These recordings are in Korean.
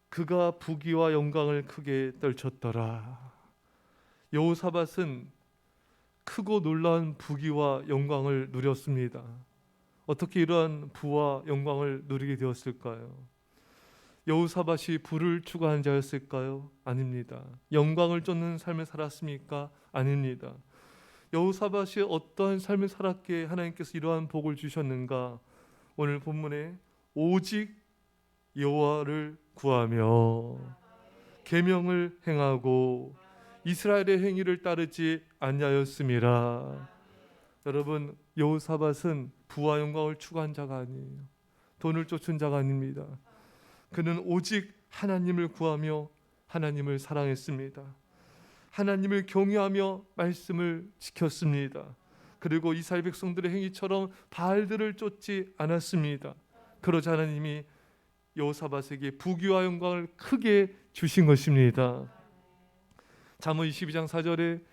그가 부귀와 영광을 크게 떨쳤더라. 여호사밧은 크고 놀라운 부귀와 영광을 누렸습니다. 어떻게 이러한 부와 영광을 누리게 되었을까요? 여호사밧이 부를 추구한 자였을까요? 아닙니다. 영광을 쫓는 삶을 살았습니까? 아닙니다. 여호사밧이 어떠한 삶을 살았기에 하나님께서 이러한 복을 주셨는가? 오늘 본문에 오직 여호와를 구하며 계명을 행하고 이스라엘의 행위를 따르지 아니하였음이라. 여러분, 여호사밧은 부와 영광을 추구한 자가 아니에요. 돈을 쫓은 자가 아닙니다. 그는 오직 하나님을 구하며 하나님을 사랑했습니다. 하나님을 경외하며 말씀을 지켰습니다. 그리고 이스라엘 백성들의 행위처럼 바알들을 쫓지 않았습니다. 그러자 하나님이 여호사밧에게 부귀와 영광을 크게 주신 것입니다. 잠언 22장 4절에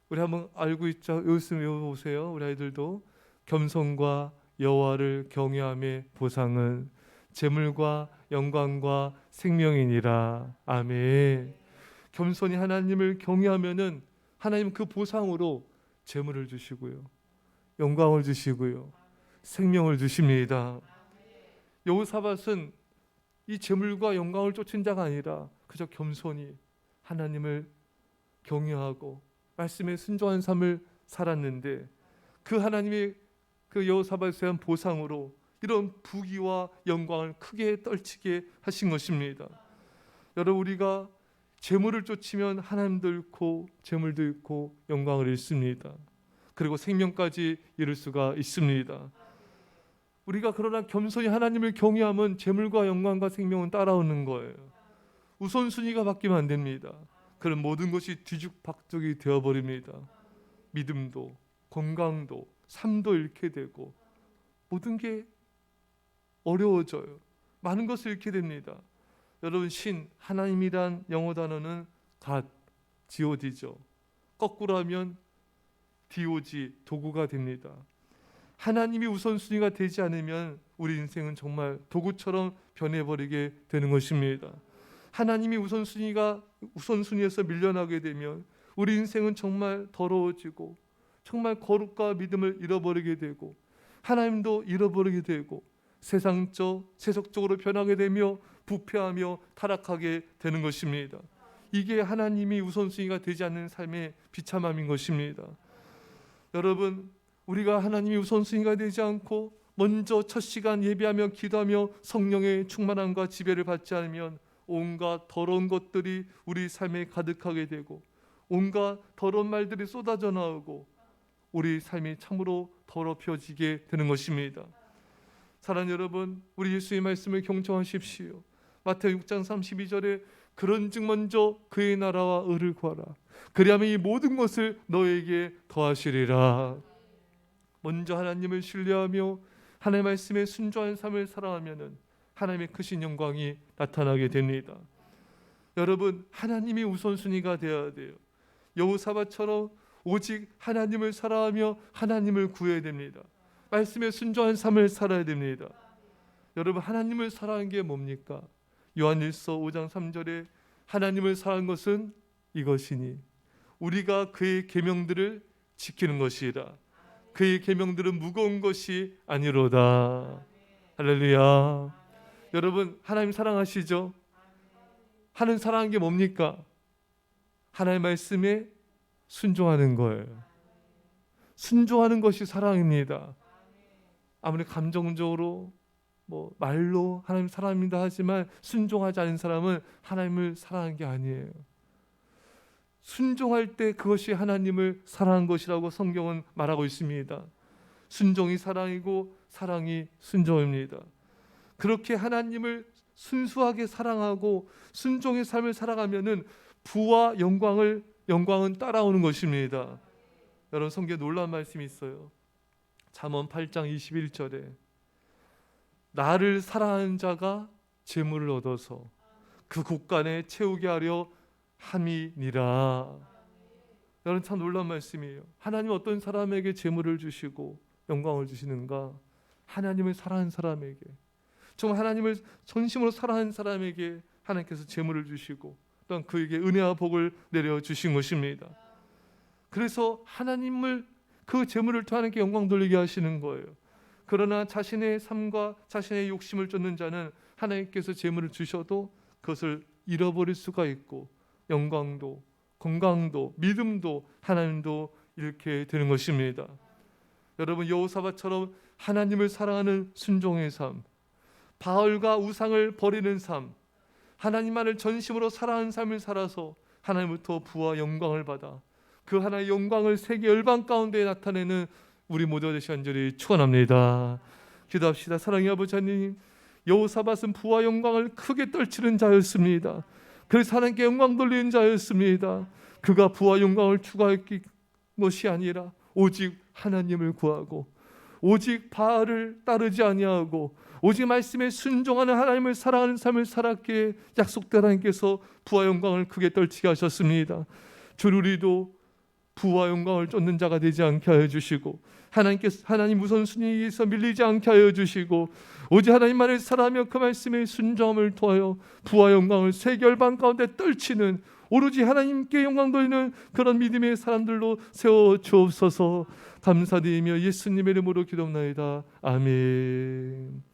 우리 한번 알고 있죠? 여기서 외워보세요. 우리 아이들도 겸손과 여호와를 경외함의 보상은 재물과 영광과 생명이니라. 아멘. 겸손히 하나님을 경외하면은 하나님 그 보상으로 재물을 주시고요, 영광을 주시고요, 생명을 주십니다. 여호사밧은 이 재물과 영광을 쫓은 자가 아니라 그저 겸손히 하나님을 경외하고 말씀에 순종한 삶을 살았는데 그 하나님의 그 여호사밧에 대한 보상으로 이런 부귀와 영광을 크게 떨치게 하신 것입니다. 여러분, 우리가 재물을 쫓으면 하나님도 잃고 재물도 잃고 영광을 잃습니다. 그리고 생명까지 잃을 수가 있습니다. 우리가 그러나 겸손히 하나님을 경외하면 재물과 영광과 생명은 따라오는 거예요. 우선순위가 바뀌면 안 됩니다. 그런 모든 것이 뒤죽박죽이 되어버립니다. 믿음도 건강도 삶도 잃게 되고 모든 게 어려워져요. 많은 것을 잃게 됩니다. 여러분, 신, 하나님이란 영어 단어는 God, god죠. 거꾸로 하면 dog, 도구가 됩니다. 하나님이 우선순위가 되지 않으면 우리 인생은 정말 도구처럼 변해버리게 되는 것입니다. 하나님이 우선순위에서 밀려나게 되면 우리 인생은 정말 더러워지고 정말 거룩과 믿음을 잃어버리게 되고 하나님도 잃어버리게 되고 세속적으로 변하게 되며 부패하며 타락하게 되는 것입니다. 이게 하나님이 우선순위가 되지 않는 삶의 비참함인 것입니다. 여러분, 우리가 하나님이 우선순위가 되지 않고 먼저 첫 시간 예배하며 기도하며 성령의 충만함과 지배를 받지 않으면 온갖 더러운 것들이 우리 삶에 가득하게 되고 온갖 더러운 말들이 쏟아져 나오고 우리 삶이 참으로 더럽혀지게 되는 것입니다. 사랑하는 여러분, 우리 예수의 말씀을 경청하십시오. 마태복음 6장 32절에 그런즉 먼저 그의 나라와 의를 구하라. 그리하면 이 모든 것을 너에게 더하시리라. 먼저 하나님을 신뢰하며 하나님의 말씀에 순종한 삶을 살아가면은 하나님의 크신 영광이 나타나게 됩니다. 여러분, 하나님이 우선순위가 되어야 돼요. 여호사밧처럼 오직 하나님을 사랑하며 하나님을 구해야 됩니다. 말씀에 순종한 삶을 살아야 됩니다. 여러분, 하나님을 사랑하는 게 뭡니까? 요한일서 5장 3절에 하나님을 사랑한 것은 이것이니 우리가 그의 계명들을 지키는 것이라. 그의 계명들은 무거운 것이 아니로다. 할렐루야. 여러분, 하나님 사랑하시죠? 하나님 사랑하는 게 뭡니까? 하나님의 말씀에 순종하는 거예요. 순종하는 것이 사랑입니다. 아무리 감정적으로 말로 하나님 사랑합니다 하지만 순종하지 않은 사람은 하나님을 사랑하는 게 아니에요. 순종할 때 그것이 하나님을 사랑한 것이라고 성경은 말하고 있습니다. 순종이 사랑이고 사랑이 순종입니다. 그렇게 하나님을 순수하게 사랑하고 순종의 삶을 살아가면은 부와 영광은 따라오는 것입니다. 여러분, 성경에 놀라운 말씀이 있어요. 잠언 8장 21절에 나를 사랑하는 자가 재물을 얻어서 그 곳간에 채우게 하려 함이니라. 여러분, 참 놀라운 말씀이에요. 하나님은 어떤 사람에게 재물을 주시고 영광을 주시는가? 하나님을 사랑하는 사람에게, 정말 하나님을 전심으로 사랑하는 사람에게 하나님께서 재물을 주시고 또한 그에게 은혜와 복을 내려 주신 것입니다. 그래서 하나님을 그 재물을 통해 하나님께 영광 돌리게 하시는 거예요. 그러나 자신의 삶과 자신의 욕심을 쫓는 자는 하나님께서 재물을 주셔도 그것을 잃어버릴 수가 있고 영광도 건강도 믿음도 하나님도 잃게 되는 것입니다. 여러분, 여호사밧처럼 하나님을 사랑하는 순종의 삶, 바알과 우상을 버리는 삶, 하나님만을 전심으로 사랑하는 삶을 살아서 하나님부터 부와 영광을 받아 그 하나의 영광을 세계 열방 가운데 나타내는 우리 모두가 되시 간절히 축원합니다. 기도합시다. 사랑의 아버지 하나님, 여호사밧은 부와 영광을 크게 떨치는 자였습니다. 그래서 하나님께 영광 돌리는 자였습니다. 그가 부와 영광을 추구했던 것이 아니라 오직 하나님을 구하고 오직 바알을 따르지 아니하고 오직 말씀에 순종하는 하나님을 사랑하는 삶을 살았기에 약속된 하나님께서 부와 영광을 크게 떨치게 하셨습니다. 주를 우리도 부와 영광을 쫓는 자가 되지 않게 하여 주시고 하나님 우선순위에서 밀리지 않게 하여 주시고 오직 하나님만을 사랑하며 그 말씀에 순종함을 통하여 부와 영광을 세계 열방 가운데 떨치는 오로지 하나님께 영광 돌리는 그런 믿음의 사람들로 세워 주옵소서. 감사드리며 예수님의 이름으로 기도합나이다. 아멘.